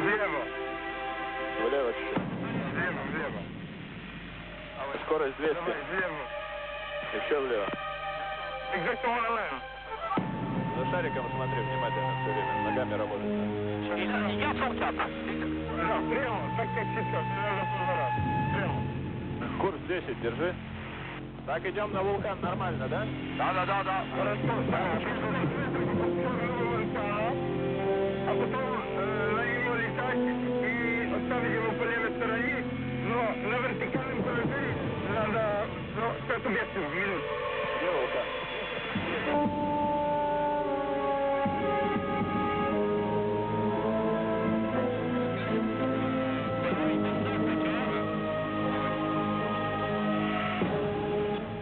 Влево. Влево чуть-чуть. Влево. Скорость 200. Давай, влево. Еще влево. Экзактуально. За шариком смотри внимательно все время. Ногами работай. Я фортата. Да, прямо, так как сейчас. Не надо поворот. Прямо. Курс 10 держи. Так, идем на вулкан нормально, да? Да. Хорошо. А потом на него летать и оставить его по левой стороне, но на вертикальном положении надо 5 метров в минуту. Где вулкан?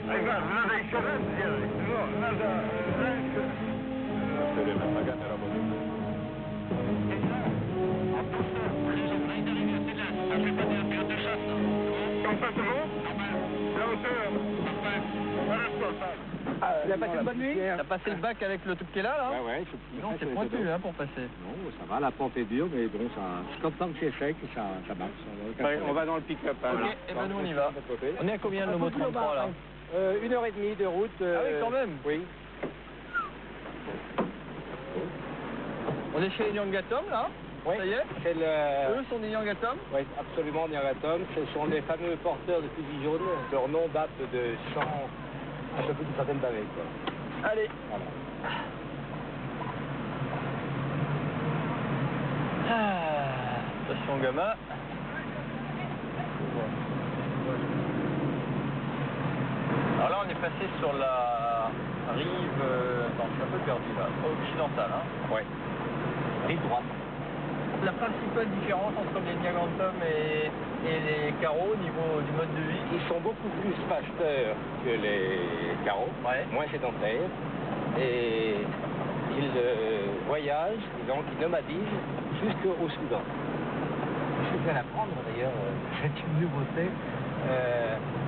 Айгар, надо еще раз сделать, но надо раньше. Все время ногами работай. T'as passé une bonne nuit? T'as passé le bac avec le truc qui est là, là? Ouais, Non, c'est pointu, hein, pour passer. Non, ça va, la pente est dure, mais bon, je suis content que c'est sec, ça marche. Ouais, on va dans le pick-up. Ok, et ben nous on y va. On est à combien de Lomo 33 là? 1h30 de route. Ah oui, quand même. Oui. On est chez les Nyangatom là? Oui. Ça y est? C'est Eux sont des Nyangatom? Oui, absolument, Nyangatom. Ce sont les fameux porteurs de fusils jaunes. Leur nom date de 100, un peu plus d'une centaine d'années, quoi. Allez. Voilà. Attention gamin. Alors là on est passé sur la rive, attends je suis un peu perdu là, occidentale hein. Ouais. Rive droite. La principale différence entre les Nyangatom et les carreaux au niveau du mode de vie? Ils sont beaucoup plus pasteurs que les carreaux, moins sédentaires, et ils voyagent, donc ils nomadisent jusqu'au Soudan. Je viens d'apprendre d'ailleurs, c'est une nouveauté,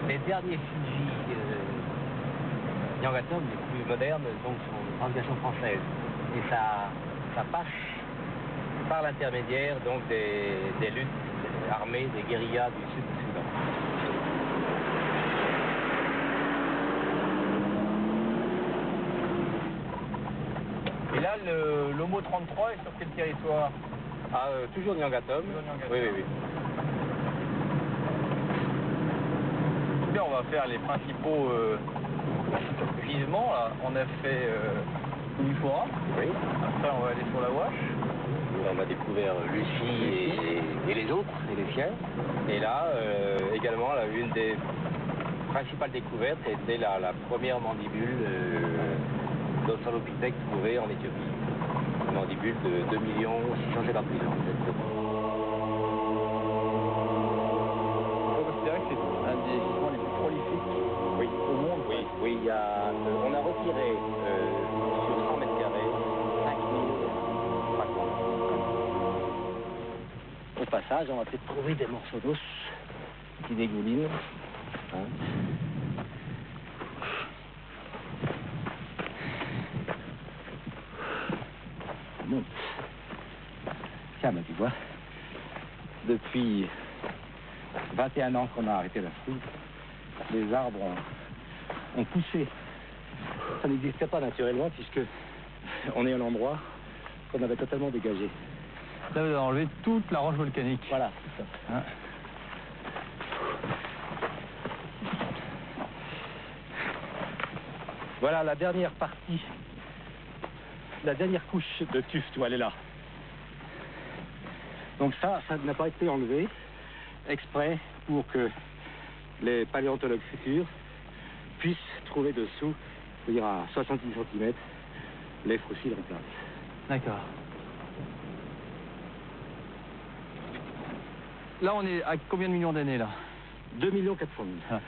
les derniers fusils Nyangatom les plus modernes donc, sont de fabrication française. Et ça passe par l'intermédiaire donc des luttes armées, des guérillas du sud du Soudan. Et là, le Lomo 33 est sur quel territoire? Toujours Nyangatom. Oui. Bien, on va faire les principaux gisements. Là. On a fait Unifora. Oui. Après, on va aller sur la Wash. On a découvert Lucie et les autres, et les siens. Et là, également, là, une des principales découvertes était la première mandibule d'Australopithèque trouvée en Éthiopie. Une mandibule de 2 650 000 ans. On considère que c'est un des gisements les plus prolifiques au monde. Oui, on a retiré sur 100 mètres carrés 5 000 fragments. Au passage, on va peut-être trouver des morceaux d'os qui dégoulinent. Hein. Bon. Tiens, tu vois, depuis 21 ans qu'on a arrêté la fouille, les arbres ont poussé. Ça n'existait pas naturellement puisque on est à l'endroit qu'on avait totalement dégagé. Là, vous avez enlevé toute la roche volcanique. Voilà, c'est ça. Hein. Voilà la dernière partie, la dernière couche de tuf, tu vois, elle est là. Donc ça n'a pas été enlevé exprès pour que les paléontologues futurs puissent trouver dessous, c'est-à-dire à 70 cm, les fossiles en place. D'accord. Là, on est à combien de millions d'années, là? 2 400 000. Ah.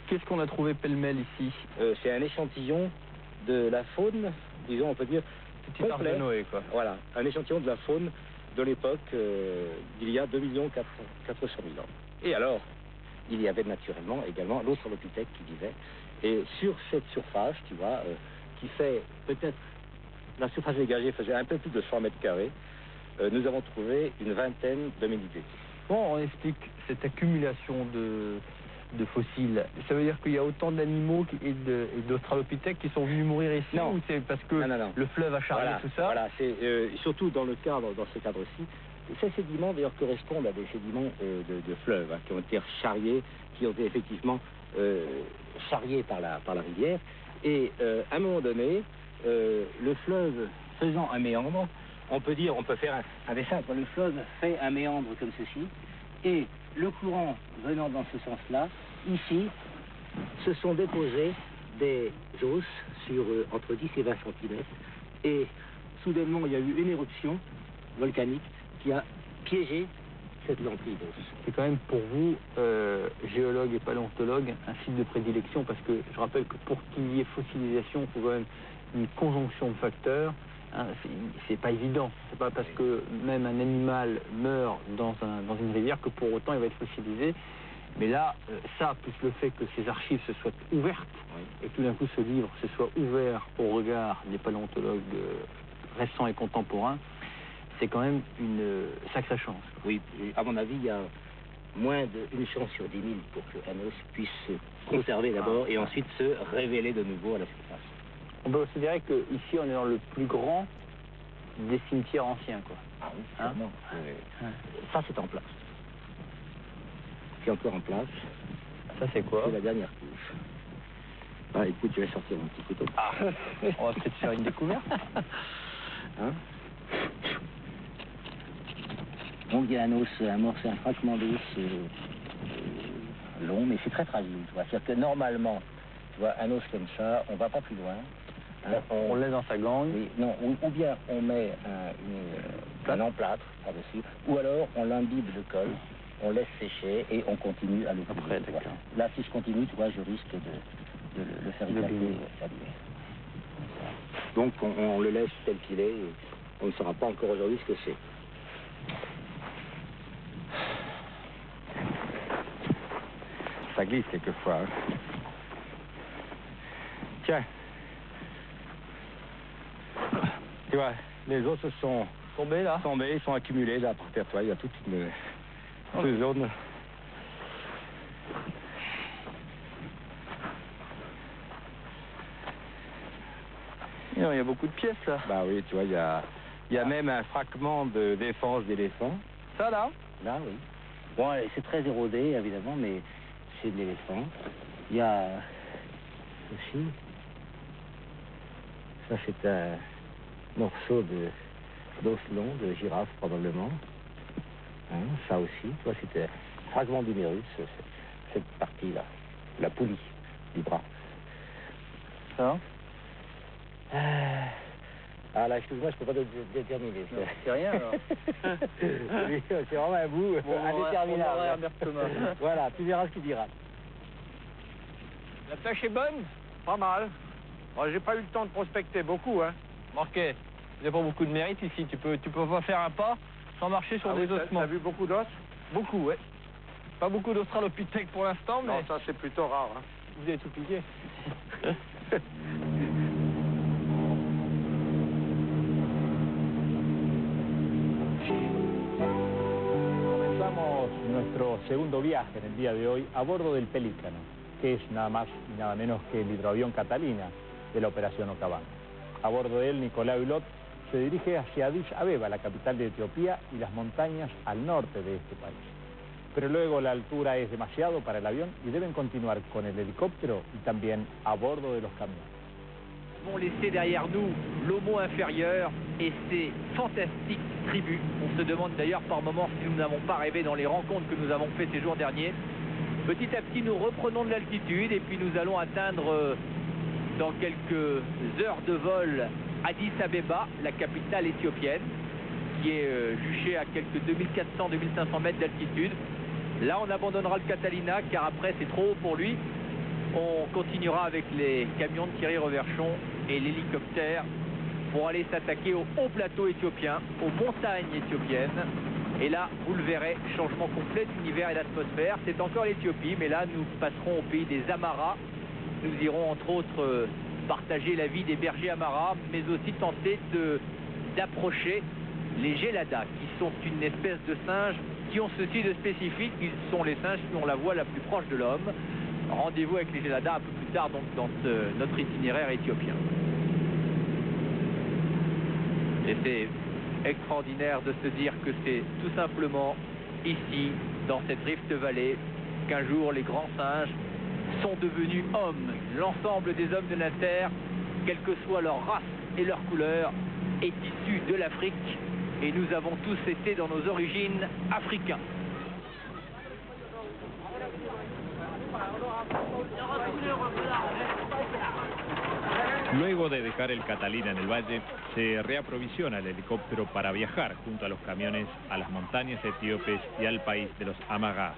Qu'est-ce qu'on a trouvé pêle-mêle ici? C'est un échantillon de la faune, disons, on peut dire, Petit arbre de Noé, quoi. Voilà, un échantillon de la faune de l'époque d'il y a 2 400 000 ans. Et alors, il y avait naturellement également l'Australopithèque qui vivait. Et sur cette surface, tu vois, qui fait peut-être, la surface dégagée faisait un peu plus de 100 mètres carrés, nous avons trouvé une vingtaine d'hominidés. Bon, on explique cette accumulation de fossiles. Ça veut dire qu'il y a autant d'animaux et d'australopithèques qui sont venus mourir ici? Non. Ou c'est parce que Non. le fleuve a charrié tout ça? Voilà, c'est surtout dans ce cadre-ci. Ces sédiments d'ailleurs correspondent à des sédiments de fleuves qui ont été charriés, qui ont été effectivement charriés par la rivière. Et à un moment donné, le fleuve faisant un méandre, on peut faire un dessin. Le fleuve fait un méandre comme ceci, et le courant venant dans ce sens-là, ici, se sont déposés des os sur entre 10 et 20 cm. Et soudainement, il y a eu une éruption volcanique qui a piégé cette lentille d'os. C'est quand même pour vous, géologue et paléontologue, un site de prédilection, parce que je rappelle que pour qu'il y ait fossilisation, il faut quand même une conjonction de facteurs. Hein, c'est pas évident. C'est pas parce que même un animal meurt dans une rivière que pour autant il va être fossilisé. Mais là, ça, plus le fait que ces archives se soient ouvertes, et que tout d'un coup ce livre se soit ouvert au regard des paléontologues récents et contemporains, c'est quand même une sacrée chance. Oui, à mon avis, il y a moins d'une chance sur 10 000 pour qu'un os puisse se conserver d'abord et ensuite se révéler de nouveau à la surface. On peut considérer qu'ici, on est dans le plus grand des cimetières anciens, quoi. Ah oui, sûrement. Ça, c'est en place. C'est encore en place. Ça, c'est quoi? C'est la dernière couche. Ah, écoute, je vais sortir mon petit couteau. Ah, on va peut-être faire une découverte. Hein? Donc, il y a un os, un morceau, un fragment d'os long, mais c'est très fragile. C'est-à-dire que normalement, tu vois, un os comme ça, on ne va pas plus loin. Hein, on le laisse dans sa gangue. Oui, non, ou bien on met un emplâtre par-dessus, ou alors on l'imbibe de colle, on laisse sécher et on continue à le couler. Après, d'accord. Là, si je continue, tu vois, je risque de le faire éclater. Donc, on le laisse tel qu'il est, et on ne saura pas encore aujourd'hui ce que c'est. Ça glisse quelquefois. Hein. Tiens. Tu vois, les os se sont tombés là. Ils sont accumulés là par terre. Toi, il y a toute une zone. Il y a beaucoup de pièces là. Bah oui, tu vois, il y a même un fragment de défense d'éléphant. Ça là? Là, oui. Bon, c'est très érodé, évidemment, mais c'est de l'éléphant. Il y a aussi... Ça, c'est un morceau d'os long, de girafe, probablement. Hein, ça aussi, tu vois, c'est un fragment d'humérus, cette partie-là. La poulie du bras. Ça? Ah là, excuse-moi, je ne peux pas déterminer. C'est rien, alors. Oui, c'est vraiment un bout indéterminable. Voilà, tu verras ce qu'il dira. La pêche est bonne? Pas mal. Bon, j'ai pas eu le temps de prospecter beaucoup, hein. Marquet, il n'y a pas beaucoup de mérite ici. Tu peux pas faire un pas sans marcher sur des ossements. T'as vu beaucoup d'os? Beaucoup, ouais. Pas beaucoup d'australopithèques pour l'instant, mais... Non, ça c'est plutôt rare, hein. Vous avez tout piqué. Comenzamos nuestro segundo viaje en el día de hoy a bordo del Pelícano, que es nada más y nada menos que el hidroavión Catalina de la Operación Okabán. A bordo de él, Nicolau Hulot se dirige hacia Addis Abeba, la capital de Etiopía, y las montañas al norte de este país. Pero luego la altura es demasiado para el avión y deben continuar con el helicóptero y también a bordo de los camiones. Nous avons laissé derrière nous l'homo inférieur et ses fantastiques tribus. On se demande d'ailleurs par moments si nous n'avons pas rêvé dans les rencontres que nous avons faites ces jours derniers. Petit à petit, nous reprenons de l'altitude et puis nous allons atteindre dans quelques heures de vol Addis Abeba, la capitale éthiopienne, qui est juchée à quelques 2400-2500 mètres d'altitude. Là, on abandonnera le Catalina car après c'est trop haut pour lui. On continuera avec les camions de Thierry Reverchon et l'hélicoptère pour aller s'attaquer au haut plateau éthiopien, aux montagnes éthiopiennes. Et là, vous le verrez, changement complet d'univers et d'atmosphère. C'est encore l'Éthiopie, mais là, nous passerons au pays des Amaras. Nous irons entre autres partager la vie des bergers Amaras, mais aussi tenter d'approcher les Geladas, qui sont une espèce de singe qui ont ceci de spécifique, ils sont les singes qui ont la voix la plus proche de l'homme. Rendez-vous avec les Geladas un peu plus tard donc, dans notre itinéraire éthiopien. Et c'est extraordinaire de se dire que c'est tout simplement ici, dans cette Rift Valley, qu'un jour les grands singes sont devenus hommes. L'ensemble des hommes de la Terre, quelle que soit leur race et leur couleur, est issu de l'Afrique. Et nous avons tous été dans nos origines africains. Luego de dejar el Catalina en el valle, se reaprovisiona el helicóptero para viajar junto a los camiones a las montañas etíopes y al país de los Amagas.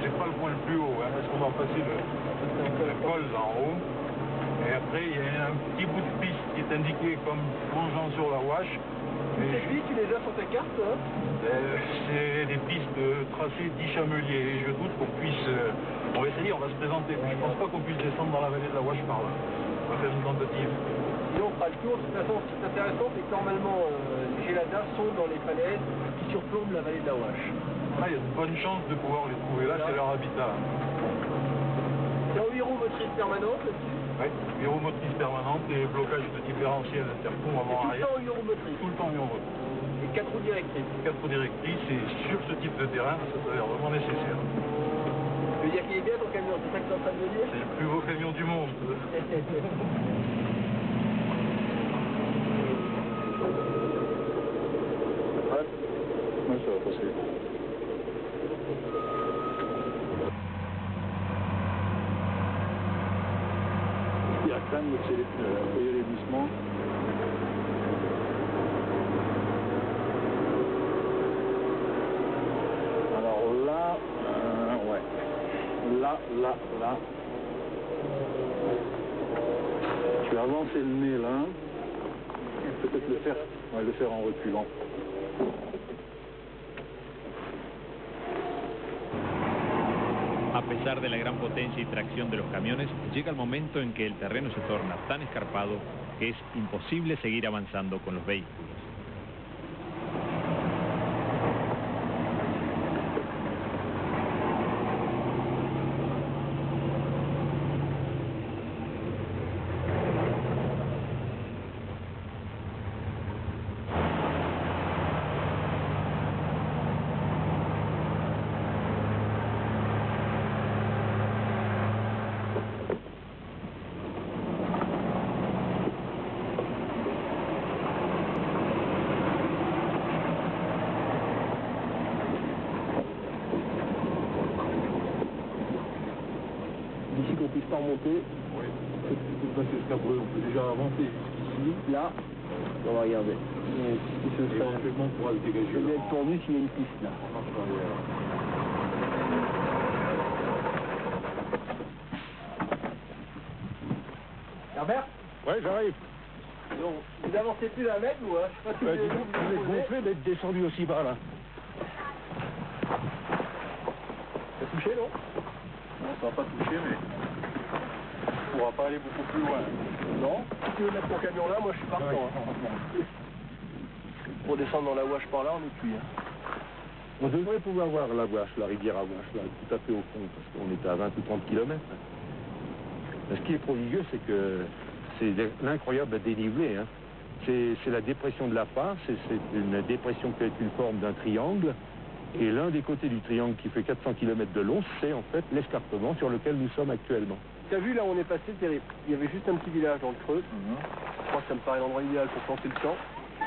C'est pas le point le plus haut, hein, parce qu'on va passer le col en haut. Et après, il y a un petit bout de piste qui est indiqué comme plongeant sur la Ouache. Ces pistes, tu les as sur ta carte, hein? C'est des pistes tracées 10 chameliers. Et je doute qu'on puisse... on va essayer, on va se présenter. Mais je pense pas qu'on puisse descendre dans la vallée de la Ouache par là. On va faire une tentative. Sinon, on fera le tour. De toute façon, ce qui est intéressant, c'est que normalement, les Geladas sont dans les falaises qui surplombent la vallée de la Ouache. Ah, il y a de bonnes chances de pouvoir les trouver. Là, c'est leur habitat. C'est en gyromotrice permanente là-dessus? Oui, gyromotrice permanente et blocage de différentiel intercom avant-arrière. Tout le temps en gyromotrice? Tout le temps en gyromotrice. Et 4 roues directrices? 4 roues directrices, et sur ce type de terrain, ça s'avère vraiment nécessaire. Tu veux dire qu'il est bien ton camion, c'est ça que tu es en train de me dire? C'est le plus beau camion du monde. Ouais, ça va passer. Il y a quand même les glissements. Alors là, ouais. Là. Je vais avancer le nez là. Peut-être le faire en reculant. A pesar de la gran potencia y tracción de los camiones, llega el momento en que el terreno se torna tan escarpado que es imposible seguir avanzando con los vehículos. D'ici qu'on puisse pas remonter, oui. C'est pas escabreux, on peut déjà avancer jusqu'ici. Là, on va regarder. Si ce serait éventuellement on pourra se dégager. Je vais être tendu s'il y a une piste là. Herbert? Ouais, j'arrive. Donc, vous avancez plus d'un mètre ou je sais pas si vous avez gonflé d'être descendu aussi bas là. T'as touché, non? Non, ça va pas toucher, mais on pourra pas aller beaucoup plus loin. Non? Si tu veux mettre ton camion là, moi je suis partant. Ouais. Pour descendre dans la Ouache par là, on est cuit. On devrait pouvoir voir la Ouache, la rivière à Ouache, là, tout à fait au fond, parce qu'on était à 20 ou 30 km. Ce qui est prodigieux, c'est que c'est l'incroyable dénivelé. Hein. C'est la dépression de la Fasse, c'est une dépression qui est une forme d'un triangle. Et l'un des côtés du triangle qui fait 400 km de long, c'est en fait l'escarpement sur lequel nous sommes actuellement. T'as vu, là on est passé, il y avait juste un petit village dans le creux. Je crois que ça me paraît l'endroit idéal pour planter le champ.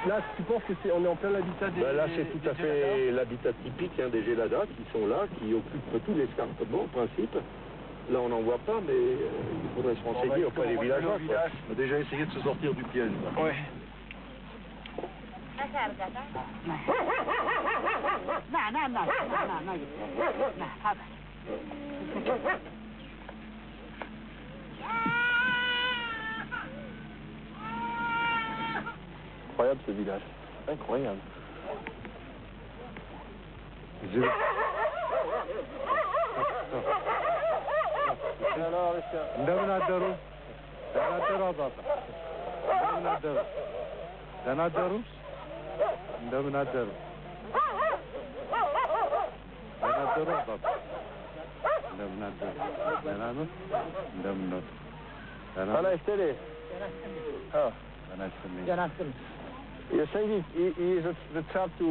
Là, tu penses que on est en plein l'habitat des... Là, c'est tout à fait l'habitat typique des géladas qui sont là, qui occupent tous les escarpements, en principe. Là, on n'en voit pas, mais il faudrait se renseigner auprès des villageois. On a déjà essayé de se sortir du piège. Ouais. Incroyable ce village. Incroyable. እንደምን አደሩ? ደህና አደሩ አባባ? እንደምን አደሩ? ደህና አደሩ? እንደምን አደሩ? ደህና አደሩ አባባ? እንደምን አደሩ? ደህና ነው? እንደምን ነው? ጤና ይስጥልኝ። ጤና ይስጥልኝ። ጤና ይስጥልኝ። You think he is the chap to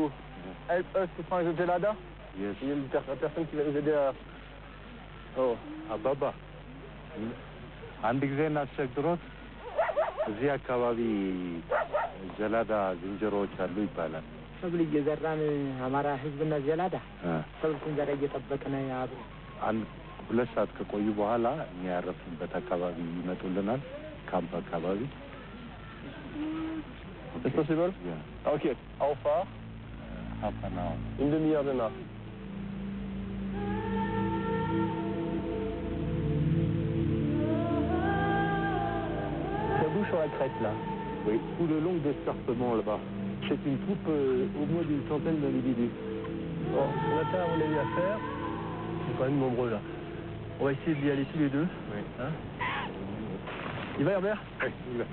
help us to find the gelada? Yes. Il est la personne qui va nous aider à... Oh, አባባ አንድ ጊዜ እናስቸግሮት እዚህ አካባቢ ጀላዳ ዝንጀሮዎች አሉ ይባላል። ሰብል እየዘራን አማራ ህዝብና ጀላዳ ሰብል ስንዘራ እየጠበቅን አብሮ አንድ 2 ሰዓት ከቆዩ በኋላ እኛ ያረፍንበት አካባቢ ይመጡልናል። ካምፕ አካባቢ C'est possible? Yeah. Ok. How far? Half an hour. Une demi-heure de marche. Ça bouge sur la crête là. Oui, tout le long de l'escarpement là-bas. C'est une troupe au moins d'une centaine d'individus. Bon, on a ça à mon avis à faire. C'est quand même nombreux là. On va essayer d'y aller tous les deux. Oui. Hein? Il va Herbert? Oui, il va.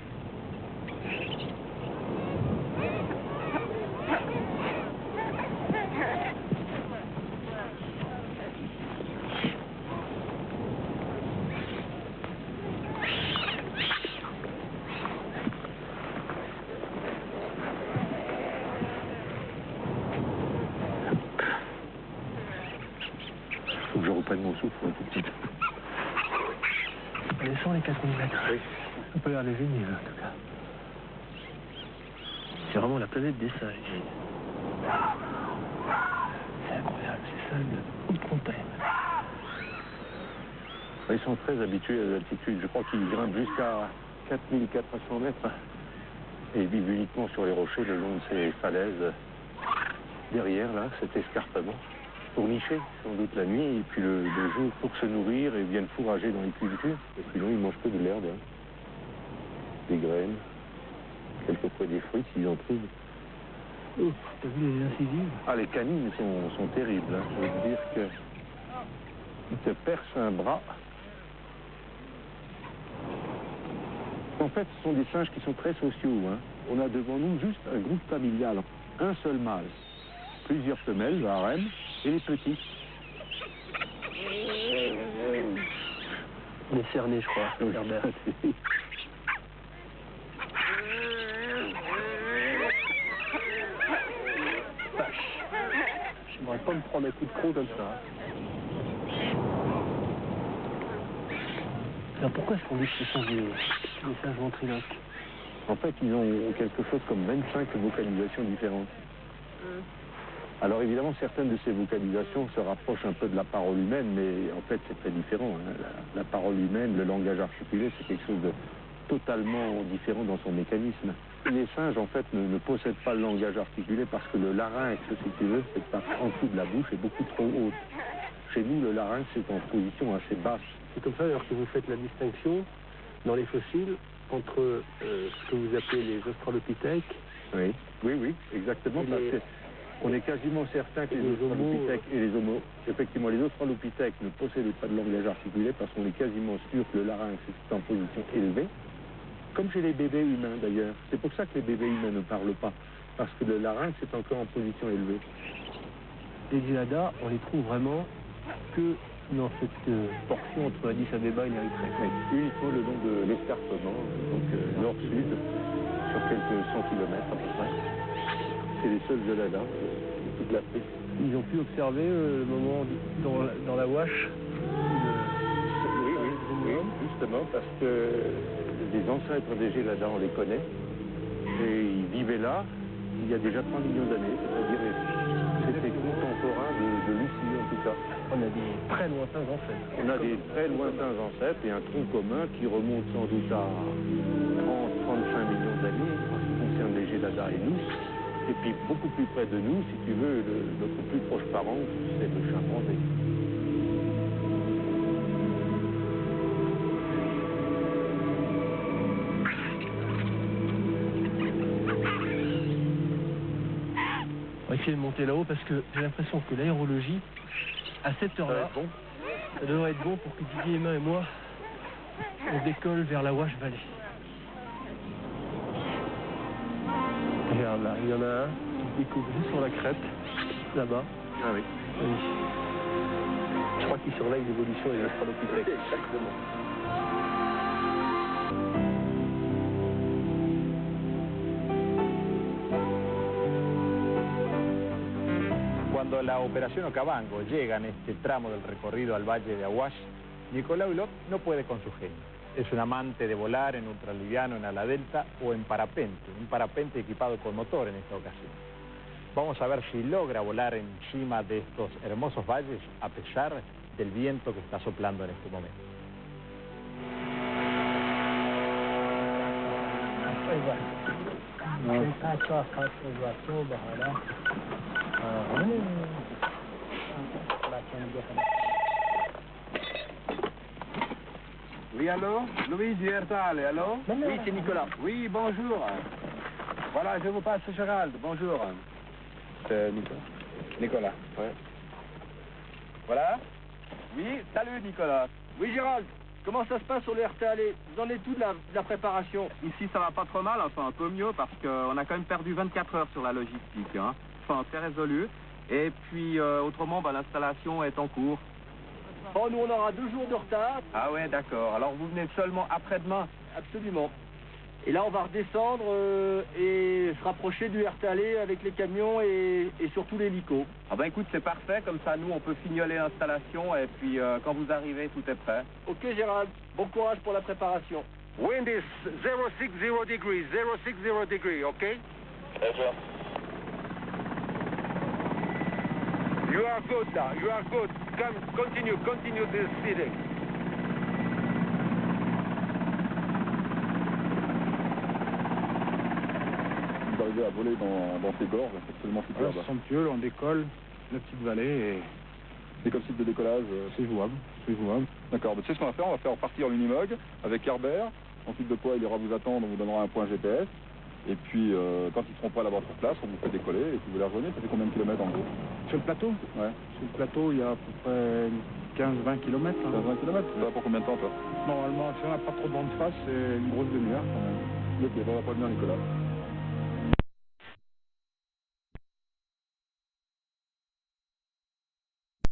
Faut que je reprenne mon souffle tout de suite. On descend les 4000 mètres. Oui. On peut aller les génies en tout cas. C'est vraiment la planète des singes. C'est incroyable, ces singes de haute montagne. Ils sont très habitués à l'altitude. Je crois qu'ils grimpent jusqu'à 4400 mètres. Et ils vivent uniquement sur les rochers le long de ces falaises. Derrière, là, cet escarpement. Pour nicher, sans doute la nuit, et puis le jour pour se nourrir et viennent fourrager dans les cultures. Et sinon, ils mangent que de l'herbe, des graines, quelquefois des fruits s'ils en trouvent. Oh, t'as vu les incisives? Ah, les canines sont terribles. Je veux dire qu'ils te percent un bras. En fait, ce sont des singes qui sont très sociaux. On a devant nous juste un groupe familial, un seul mâle, plusieurs femelles, le harem, et les petits. On est cerné, je crois, Herbert. J'aimerais pas me prendre un coup de croc comme ça. Alors pourquoi est-ce qu'on dit que ce sont des singes ventriloques? En fait, ils ont quelque chose comme 25 vocalisations différentes. Alors évidemment, certaines de ces vocalisations se rapprochent un peu de la parole humaine, mais en fait c'est très différent. La parole humaine, le langage articulé, c'est quelque chose de totalement différent dans son mécanisme. Les singes, en fait, ne possèdent pas le langage articulé parce que le larynx, si tu veux, cette partie en dessous de la bouche est beaucoup trop haute. Chez nous, le larynx est en position assez basse. C'est comme ça d'ailleurs que vous faites la distinction dans les fossiles entre ce que vous appelez les australopithèques. Oui, oui, oui, exactement. On est quasiment certain que les australopithèques et les homos, effectivement, les australopithèques ne possédaient pas de langage articulé parce qu'on est quasiment sûr que le larynx est en position élevée, comme chez les bébés humains d'ailleurs. C'est pour ça que les bébés humains ne parlent pas, parce que le larynx est encore en position élevée. Les géladas, on les trouve vraiment que dans cette portion entre Addis Abeba et l'Érythrée. Oui, uniquement le long de l'escarpement, donc nord-sud, sur quelques 100 km à peu près. C'est les seuls geladas de toute l'Afrique. Ils ont pu observer le moment dans la Ouache oui, justement, parce que les ancêtres des geladas, on les connaît, et ils vivaient là, il y a déjà 3 millions d'années, c'est-à-dire c'était contemporain de Lucie en tout cas. On a des très lointains ancêtres. On a des très lointains ancêtres et un tronc commun qui remonte sans doute à 30-35 millions d'années en ce qui concerne les Gélada et nous. Et puis beaucoup plus près de nous, si tu veux, notre plus proche parent, c'est le chimpanzé. On va essayer de monter là-haut parce que j'ai l'impression que l'aérologie, à cette heure-là, ça devrait être bon pour que Didier, Emma et moi, on décolle vers la Wash Valley. Regarde là, il y en a un qui découvre juste sur la crête, là-bas. Ah oui. Oui. Je crois qu'il surveille l'évolution des Australopithèques. Exactement. Cuando la Operación Okavango llega en este tramo del recorrido al Valle de Awash, Nicolau Hulot no puede con su genio. Es un amante de volar en ultraliviano, en ala delta o en parapente, un parapente equipado con motor en esta ocasión. Vamos a ver si logra volar encima de estos hermosos valles a pesar del viento que está soplando en este momento. Oui, allô? Louis du Hertale, allô? Oui, c'est Nicolas. Oui, bonjour. Voilà, je vous passe Gérald, bonjour. C'est Nicolas. Nicolas, ouais. Voilà? Oui, salut Nicolas. Oui Gérald, comment ça se passe sur le RTL? Vous en êtes tout de la préparation? Ici ça va pas trop mal, enfin un peu mieux parce qu'on a quand même perdu 24 heures sur la logistique, hein. Enfin très résolu. Et puis autrement, l'installation est en cours. Oh, nous on aura 2 jours de retard. Ah ouais, d'accord. Alors vous venez seulement après-demain? Absolument. Et là on va redescendre et se rapprocher du RTL avec les camions et surtout l'hélico. Ah ben écoute, c'est parfait, comme ça nous on peut fignoler l'installation et puis quand vous arrivez, tout est prêt. Ok Gérald, bon courage pour la préparation. Wind is 060 degrees, 060 degree, okay? Yes, sir. You are good now, you are good. Continue this seating. Vous arrivez à voler dans ces gorges, c'est absolument superbe. C'est somptueux, on décolle, la petite vallée et... C'est comme site de décollage. C'est jouable, c'est jouable. D'accord, c'est ce qu'on va faire, on va faire partir l'Unimog avec Herbert. Ensuite de quoi il ira vous attendre, on vous donnera un point GPS. Et puis quand ils seront prêts là-bas sur place, on vous fait décoller et puis vous les rejoignez. Ça fait combien de kilomètres en gros? Sur le plateau? Ouais. Sur le plateau, il y a à peu près 15-20 km. 15-20 km? Ça va pour combien de temps toi? Normalement, si on n'a pas trop de vent de face, c'est une grosse demi-heure quand même. Ok, bon, on va prévenir Nicolas.